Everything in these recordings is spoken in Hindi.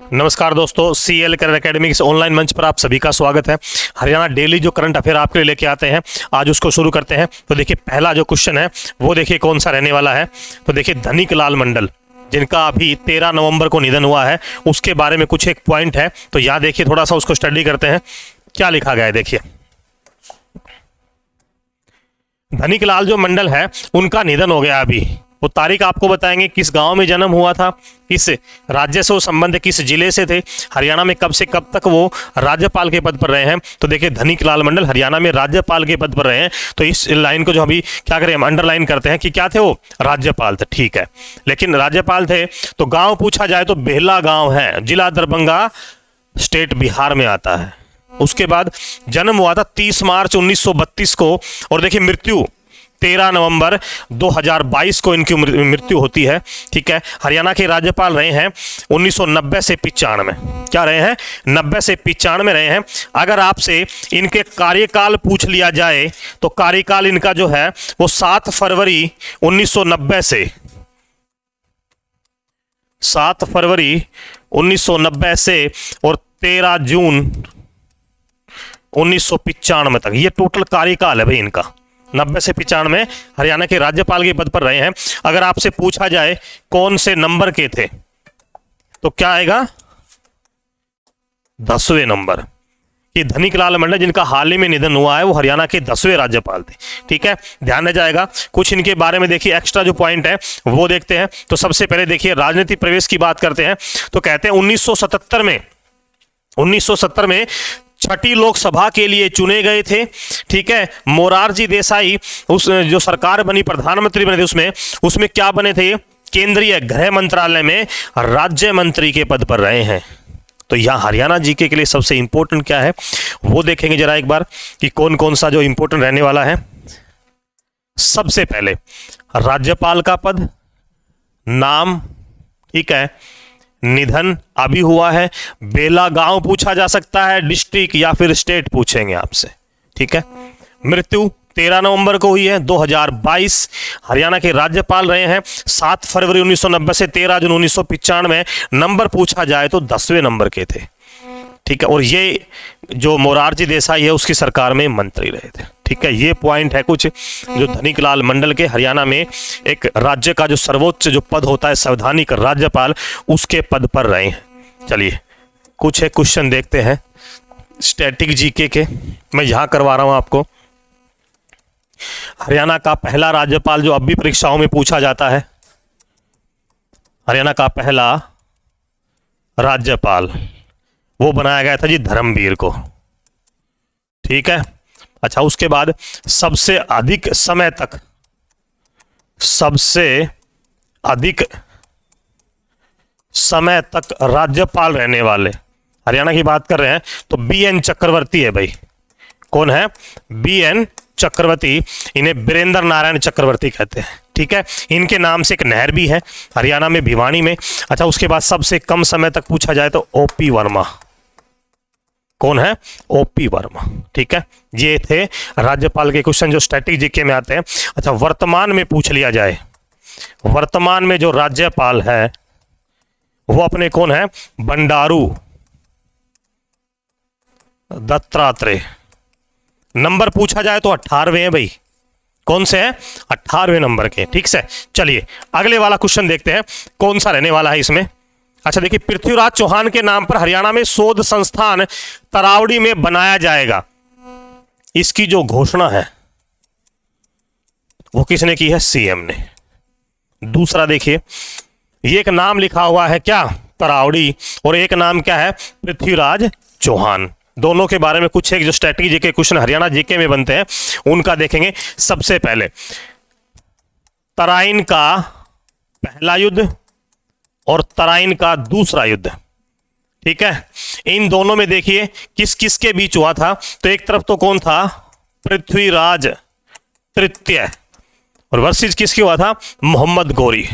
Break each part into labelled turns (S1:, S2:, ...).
S1: नमस्कार दोस्तों, सीएल करियर एकेडमी के ऑनलाइन मंच पर आप सभी का स्वागत है। हरियाणा डेली जो करंट अफेयर आपके लिए लेके आते हैं, आज उसको शुरू करते हैं। तो देखिए पहला जो क्वेश्चन है वो देखिए कौन सा रहने वाला है। तो देखिए धनिक लाल मंडल, जिनका अभी 13 नवंबर को निधन हुआ है, उसके बारे में कुछ एक पॉइंट है। तो यहाँ देखिए थोड़ा सा उसको स्टडी करते हैं, क्या लिखा गया है। देखिए धनिक लाल जो मंडल है उनका निधन हो गया अभी। वो तारीख आपको बताएंगे, किस गांव में जन्म हुआ था, किस राज्य से वो संबंध, किस जिले से थे, हरियाणा में कब से कब तक वो राज्यपाल के पद पर रहे हैं। तो देखिए धनिक लाल मंडल हरियाणा में राज्यपाल के पद पर रहे हैं। तो इस लाइन को जो अभी क्या करें, हम अंडरलाइन करते हैं कि क्या थे, वो राज्यपाल थे। ठीक है, लेकिन राज्यपाल थे तो गाँव पूछा जाए तो बेहला गाँव है, जिला दरभंगा, स्टेट बिहार में आता है। उसके बाद जन्म हुआ था 30 मार्च 1932 को, और देखिए मृत्यु 13 नवंबर 2022 को इनकी मृत्यु होती है। ठीक है, हरियाणा के राज्यपाल रहे हैं 1990 से 95। क्या रहे हैं? 90 से 95 रहे हैं। अगर आपसे इनके कार्यकाल पूछ लिया जाए तो कार्यकाल इनका जो है वो 7 फरवरी 1990 से 7 फरवरी 1990 से और 13 जून 1995 तक, ये टोटल कार्यकाल है भाई इनका। 90 से 95 हरियाणा के राज्यपाल के पद पर रहे हैं। अगर आपसे पूछा जाए कौन से नंबर के थे तो क्या आएगा? 10वें नंबर। ये धनिक लाल मंडल जिनका हाल ही में निधन हुआ है वो हरियाणा के 10वें राज्यपाल थे। ठीक है, ध्यान रह जाएगा। कुछ इनके बारे में देखिए एक्स्ट्रा जो पॉइंट है वो देखते हैं। तो सबसे पहले देखिए राजनीतिक प्रवेश की बात करते हैं। तो कहते हैं 1970 में छठी लोकसभा के लिए चुने गए थे। ठीक है, मोरारजी देसाई उस जो सरकार बनी, प्रधानमंत्री बने थे, उसमें क्या बने थे? केंद्रीय गृह मंत्रालय में राज्य मंत्री के पद पर रहे हैं। तो यहाँ हरियाणा जीके के लिए सबसे इंपॉर्टेंट क्या है वो देखेंगे जरा एक बार कि कौन कौन सा जो इंपॉर्टेंट रहने वाला है। सबसे पहले राज्यपाल का पद, नाम, ठीक है, निधन अभी हुआ है, बेला गांव पूछा जा सकता है, डिस्ट्रिक्ट या फिर स्टेट पूछेंगे आपसे। ठीक है, मृत्यु 13 नवंबर को हुई है 2022। हरियाणा के राज्यपाल रहे हैं 7 फरवरी 1990 से 13 जून 1995। नंबर पूछा जाए तो 10वें नंबर के थे। ठीक है, और ये जो मोरारजी देसाई है उसकी सरकार में मंत्री रहे थे। ठीक है, ये पॉइंट है कुछ जो धनिक लाल मंडल के हरियाणा में एक राज्य का जो सर्वोच्च जो पद होता है संवैधानिक राज्यपाल, उसके पद पर रहे हैं। चलिए कुछ एक क्वेश्चन देखते हैं स्टैटिक जीके के, मैं यहां करवा रहा हूं आपको। हरियाणा का पहला राज्यपाल जो अब भी परीक्षाओं में पूछा जाता है, हरियाणा का पहला राज्यपाल वो बनाया गया था जी धर्मवीर को। ठीक है, अच्छा उसके बाद सबसे अधिक समय तक राज्यपाल रहने वाले हरियाणा की बात कर रहे हैं तो BN चक्रवर्ती है भाई। कौन है? BN चक्रवर्ती। इन्हें बीरेंद्र नारायण चक्रवर्ती कहते हैं। ठीक है, इनके नाम से एक नहर भी है हरियाणा में, भिवानी में। अच्छा उसके बाद सबसे कम समय तक पूछा जाए तो OP वर्मा। कौन है? OP वर्मा। ठीक है, ये थे राज्यपाल के क्वेश्चन जो स्टैटिक जीके में आते हैं। अच्छा वर्तमान में पूछ लिया जाए, वर्तमान में जो राज्यपाल है वो अपने कौन है? बंडारू दत्तात्रेय। नंबर पूछा जाए तो 18वें है भाई। कौन से हैं? 18वें नंबर के। ठीक से, चलिए अगले वाला क्वेश्चन देखते हैं कौन सा रहने वाला है इसमें। अच्छा देखिए, पृथ्वीराज चौहान के नाम पर हरियाणा में शोध संस्थान तरावड़ी में बनाया जाएगा, इसकी जो घोषणा है वो किसने की है? CM ने। दूसरा देखिए, ये एक नाम लिखा हुआ है क्या? तरावड़ी, और एक नाम क्या है? पृथ्वीराज चौहान। दोनों के बारे में कुछ एक जो स्ट्रैटेजी के क्वेश्चन हरियाणा जीके में बनते हैं उनका देखेंगे। सबसे पहले तराइन का पहला युद्ध और तराइन का दूसरा युद्ध। ठीक है, इन दोनों में देखिए किस किस के बीच हुआ था। तो एक तरफ तो कौन था? पृथ्वीराज तृतीय, और वर्सेस किसकी हुआ था? मोहम्मद गौरी।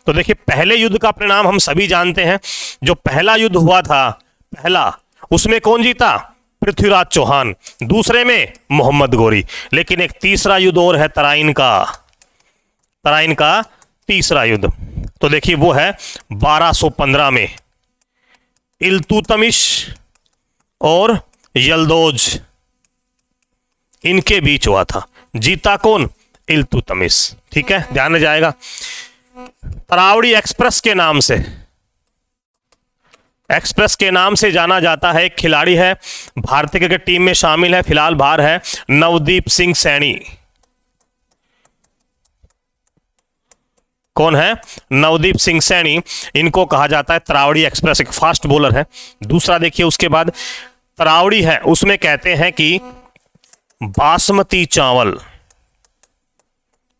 S1: तो देखिए पहले युद्ध का परिणाम हम सभी जानते हैं। जो पहला युद्ध हुआ था, पहला, उसमें कौन जीता? पृथ्वीराज चौहान। दूसरे में मोहम्मद गौरी। लेकिन एक तीसरा युद्ध और है, तराइन का तीसरा युद्ध। तो देखिए वो है 1215 में इल्तुतमिश और यल्दोज, इनके बीच हुआ था। जीता कौन? इल्तुतमिश। ठीक है, ध्यान में जाएगा। तरावड़ी एक्सप्रेस के नाम से, एक्सप्रेस के नाम से जाना जाता है एक खिलाड़ी है, भारतीय क्रिकेट टीम में शामिल है, फिलहाल बाहर है, नवदीप सिंह सैनी। कौन है? नवदीप सिंह सैनी। इनको कहा जाता है तरावड़ी एक्सप्रेस, एक फास्ट बॉलर है। दूसरा देखिए, उसके बाद तरावड़ी है, उसमें कहते हैं कि बासमती चावल,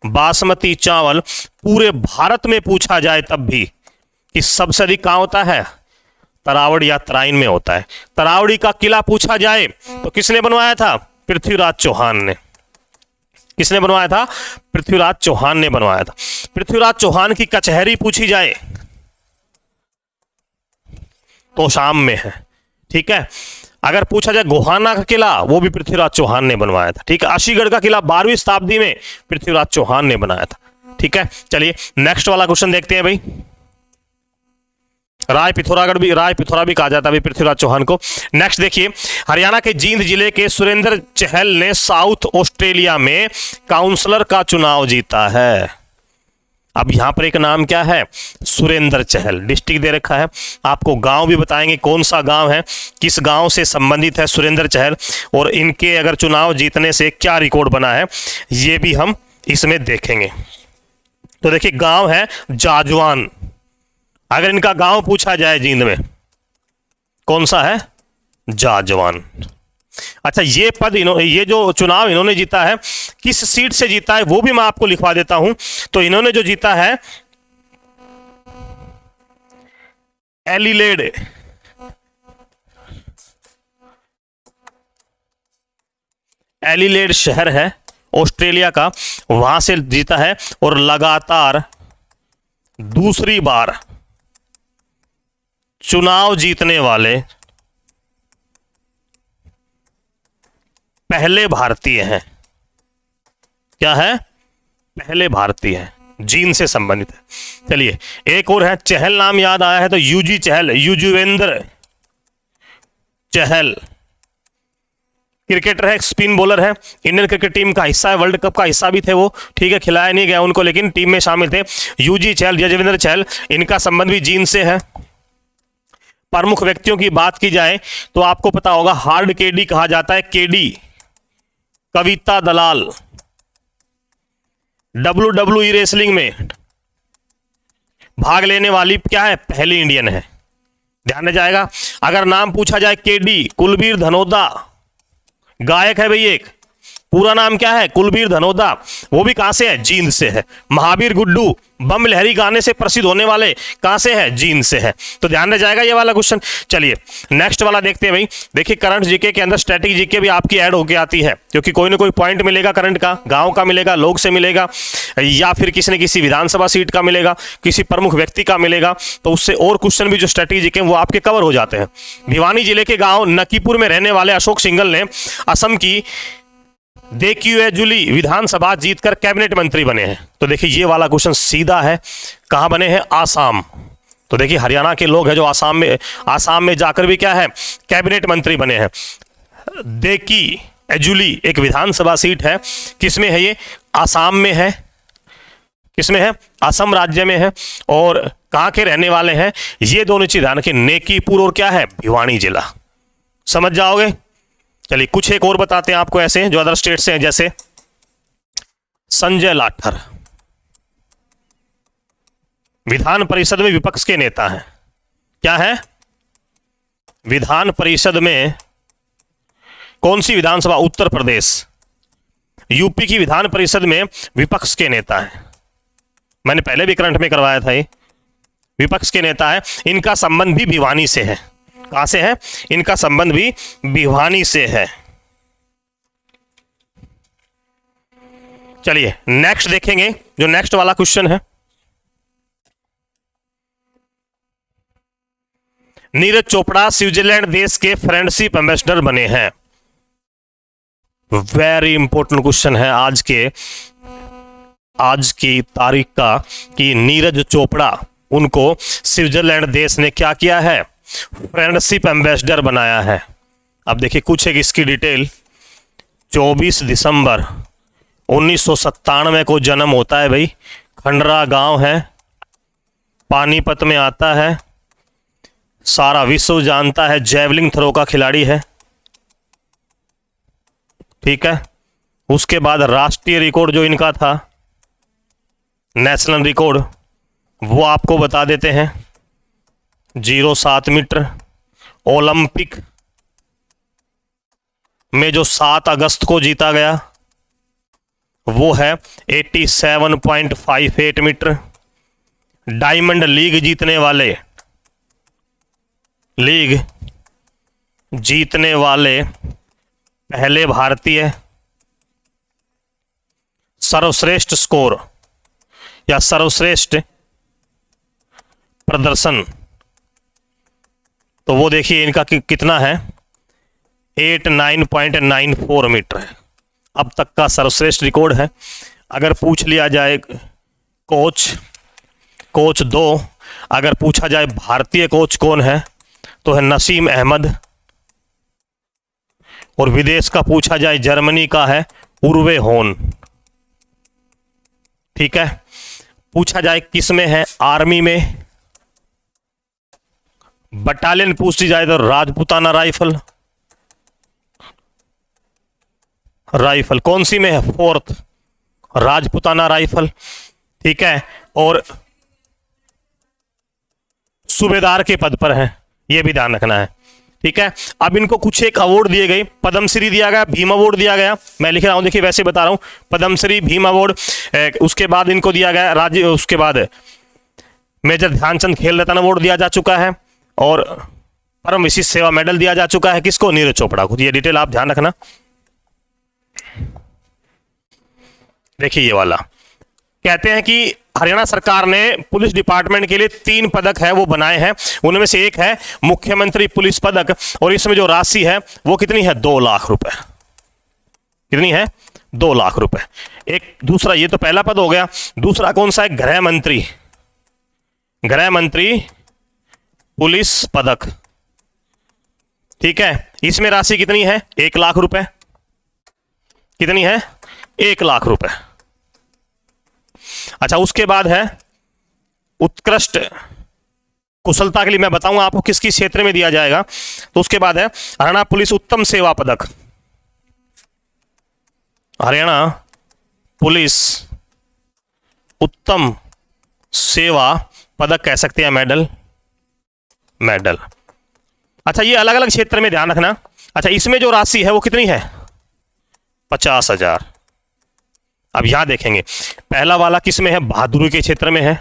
S1: बासमती चावल पूरे भारत में पूछा जाए तब भी कि सबसे अधिक कहां होता है? तरावड़ी या तराइन में होता है। तरावड़ी का किला पूछा जाए तो किसने बनवाया था? पृथ्वीराज चौहान ने। किसने बनवाया था? पृथ्वीराज चौहान ने बनवाया था। पृथ्वीराज चौहान की कचहरी पूछी जाए तो शाम में है। ठीक है, अगर पूछा जाए गोहाना का किला, वो भी पृथ्वीराज चौहान ने बनवाया था। ठीक है, अशीगढ़ का किला 12वीं शताब्दी में पृथ्वीराज चौहान ने बनाया था। ठीक है, चलिए नेक्स्ट वाला क्वेश्चन देखते हैं भाई। राय पिथौरा भी कहा जाता है पृथ्वीराज चौहान को। नेक्स्ट देखिए, हरियाणा के जींद जिले के सुरेंद्र चहल ने साउथ ऑस्ट्रेलिया में काउंसलर का चुनाव जीता है। अब यहां पर एक नाम क्या है? सुरेंद्र चहल। डिस्ट्रिक्ट दे रखा है, आपको गांव भी बताएंगे कौन सा गांव है, किस गांव से संबंधित है सुरेंद्र चहल, और इनके अगर चुनाव जीतने से क्या रिकॉर्ड बना है ये भी हम इसमें देखेंगे। तो देखिए, गांव है जाजवान। अगर इनका गांव पूछा जाए जींद में, कौन सा है? जाजवान। अच्छा, ये पद ये जो चुनाव इन्होंने जीता है, किस सीट से जीता है वो भी मैं आपको लिखवा देता हूं। तो इन्होंने जो जीता है एडिलेड, एडिलेड शहर है ऑस्ट्रेलिया का, वहां से जीता है, और लगातार दूसरी बार चुनाव जीतने वाले पहले भारतीय हैं। क्या है? पहले भारतीय हैं, जींद से संबंधित है। चलिए, एक और है, चहल नाम याद आया है तो यूजी चहल, युजवेंद्र चहल क्रिकेटर है, स्पिन बॉलर है, इंडियन क्रिकेट टीम का हिस्सा है, वर्ल्ड कप का हिस्सा भी थे वो। ठीक है, खिलाया नहीं गया उनको लेकिन टीम में शामिल थे। यूजी चहल, युजवेंद्र चहल, इनका संबंध भी जींद से है। प्रमुख व्यक्तियों की बात की जाए तो आपको पता होगा हार्ड केडी कहा जाता है, केडी कविता दलाल WWE रेसलिंग में भाग लेने वाली क्या है? पहली इंडियन है। ध्यान में जाएगा। अगर नाम पूछा जाए केडी, कुलबीर धनोदा गायक है भाई, एक पूरा नाम क्या है? कुलबीर धनोदा, वो भी कहां से है? जींद से है। महावीर गुड्डू बम लहरी गाने से प्रसिद्ध होने वाले कहां से है? जींद से है। तो ध्यान में जाएगा ये वाला क्वेश्चन। चलिए नेक्स्ट वाला देखते हैं भाई। देखिए, करंट जीके के अंदर स्टैटिक जीके भी आपकी ऐड होके आती है, क्योंकि कोई ना कोई पॉइंट मिलेगा करंट का, गांव का मिलेगा, लोग से मिलेगा, या फिर किसी न किसी विधानसभा सीट का मिलेगा, किसी प्रमुख व्यक्ति का मिलेगा, तो उससे और क्वेश्चन भी जो स्टैटिक जीके वो आपके कवर हो जाते हैं। भिवानी जिले के गांव नकीपुर में रहने वाले अशोक सिंघल ने असम की देकियुजुली विधानसभा जीतकर कैबिनेट मंत्री बने हैं। तो देखिए, ये वाला क्वेश्चन सीधा है, कहां बने हैं? आसाम। तो देखिए, हरियाणा के लोग हैं जो आसाम में जाकर भी क्या है? कैबिनेट मंत्री बने हैं। देकियुजुली एक विधानसभा सीट है, किसमें है ये? आसाम में है। किसमें है? असम राज्य में है। और कहां के रहने वाले हैं? ये दोनों चीज ध्यान रखिए, नेकीपुर और क्या है? भिवानी जिला। समझ जाओगे। चलिए, कुछ एक और बताते हैं आपको ऐसे जो अदर स्टेट से हैं, जैसे संजय लाठर विधान परिषद में विपक्ष के नेता हैं। क्या है? विधान परिषद में कौन सी विधानसभा? उत्तर प्रदेश। यूपी की विधान परिषद में विपक्ष के नेता हैं। मैंने पहले भी करंट में करवाया था, ये विपक्ष के नेता है। इनका संबंध भी भिवानी से है। कहां से है? इनका संबंध भी भिवानी से है। चलिए नेक्स्ट देखेंगे, जो नेक्स्ट वाला क्वेश्चन है, नीरज चोपड़ा स्विट्जरलैंड देश के फ्रेंडशिप एम्बेसडर बने हैं। वेरी इंपॉर्टेंट क्वेश्चन है आज की तारीख का, कि नीरज चोपड़ा उनको स्विट्जरलैंड देश ने क्या किया है, फ्रेंडशिप एम्बेसडर बनाया है। अब देखिए कुछ एक इसकी डिटेल। 24 दिसंबर 1997 को जन्म होता है भाई, खंडरा गांव है, पानीपत में आता है, सारा विश्व जानता है, जैवलिन थ्रो का खिलाड़ी है। ठीक है, उसके बाद राष्ट्रीय रिकॉर्ड जो इनका था, नेशनल रिकॉर्ड, वो आपको बता देते हैं 07 मीटर। ओलंपिक में जो 7 अगस्त को जीता गया वो है 87.58 मीटर। डायमंड लीग जीतने वाले पहले भारतीय, सर्वश्रेष्ठ स्कोर या सर्वश्रेष्ठ प्रदर्शन, तो वो देखिए इनका कितना है, 89.94 मीटर है, अब तक का सर्वश्रेष्ठ रिकॉर्ड है। अगर पूछ लिया जाए कोच 2, अगर पूछा जाए भारतीय कोच कौन है तो है नसीम अहमद, और विदेश का पूछा जाए जर्मनी का है उर्वे होन। ठीक है, पूछा जाए किस में है, आर्मी में, बटालियन पूछी जाए तो राजपूताना राइफल कौन सी में है, 4th राजपूताना राइफल। ठीक है, और सूबेदार के पद पर है, यह भी ध्यान रखना है। ठीक है, अब इनको कुछ एक अवार्ड दिए गए, पद्मश्री दिया गया, भीम अवार्ड दिया गया, मैं लिख रहा हूं देखिए वैसे बता रहा हूं, पद्मश्री, भीम अवार्ड, उसके बाद इनको दिया गया राज्य, उसके बाद मेजर ध्यानचंद खेल रत्न अवार्ड दिया जा चुका है, और परम विशिष्ट सेवा मेडल दिया जा चुका है किसको, नीरज चोपड़ा को। ये डिटेल आप ध्यान रखना। देखिए ये वाला कहते हैं कि हरियाणा सरकार ने पुलिस डिपार्टमेंट के लिए 3 पदक है वो बनाए हैं, उनमें से एक है मुख्यमंत्री पुलिस पदक, और इसमें जो राशि है वो कितनी है, 2 लाख रुपए। कितनी है, 2 लाख रुपए। एक दूसरा, ये तो पहला पद हो गया, दूसरा कौन सा है, गृह मंत्री पुलिस पदक। ठीक है, इसमें राशि कितनी है, 1 लाख रुपए। कितनी है, 1 लाख रुपए। अच्छा, उसके बाद है उत्कृष्ट कुशलता के लिए, मैं बताऊंगा आपको किस किस क्षेत्र में दिया जाएगा। तो उसके बाद है हरियाणा पुलिस उत्तम सेवा पदक, हरियाणा पुलिस उत्तम सेवा पदक कह सकते हैं, मेडल। अच्छा, ये अलग अलग क्षेत्र में ध्यान रखना। अच्छा, इसमें जो राशि है वो कितनी है, 50,000। अब यहां देखेंगे पहला वाला किस में है, बहादुरी के क्षेत्र में है।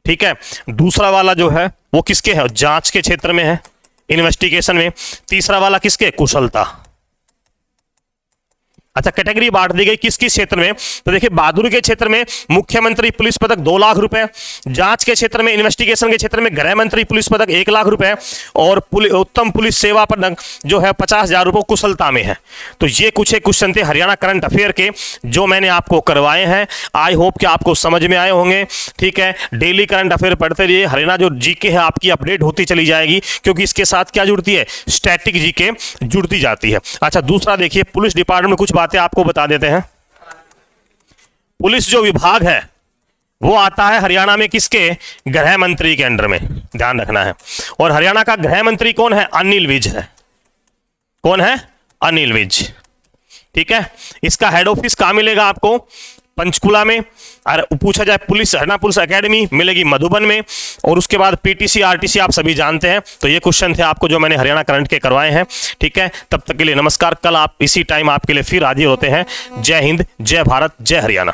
S1: ठीक है, दूसरा वाला जो है वो किसके है, जांच के क्षेत्र में है, इन्वेस्टिगेशन में। तीसरा वाला किसके, कुशलता। अच्छा, कैटेगरी बांट दी गई किस किस क्षेत्र में, तो देखिए बहादुरी के क्षेत्र में मुख्यमंत्री पुलिस पदक 2 लाख रुपए, जांच के क्षेत्र में, इन्वेस्टिगेशन के क्षेत्र में गृह मंत्री पुलिस पदक 1 लाख रुपए, और उत्तम पुलिस सेवा पदक जो है 50,000 रुपए कुशलता में है। तो ये कुछ एक क्वेश्चन थे हरियाणा करंट अफेयर के जो मैंने आपको करवाए हैं। आई होप कि आपको समझ में आए होंगे। ठीक है, डेली करंट अफेयर पढ़ते रहिए, हरियाणा जो जीके है आपकी अपडेट होती चली जाएगी, क्योंकि इसके साथ क्या जुड़ती है, स्टैटिक जीके जुड़ती जाती है। अच्छा, दूसरा देखिए पुलिस डिपार्टमेंट में कुछ बातें आपको बता देते हैं। पुलिस जो विभाग है वो आता है हरियाणा में किसके, गृह मंत्री के अंडर में, ध्यान रखना है। और हरियाणा का गृह मंत्री कौन है, अनिल विज है। कौन है, अनिल विज। ठीक है, इसका हेड ऑफिस कहां मिलेगा आपको, पंचकुला में। और पूछा जाए पुलिस, हरियाणा पुलिस एकेडमी मिलेगी मधुबन में। और उसके बाद पीटीसी आरटीसी आप सभी जानते हैं। तो ये क्वेश्चन थे आपको जो मैंने हरियाणा करंट के करवाए हैं। ठीक है, तब तक के लिए नमस्कार। कल आप इसी टाइम आपके लिए फिर हाजिर होते हैं। जय हिंद, जय भारत, जय हरियाणा।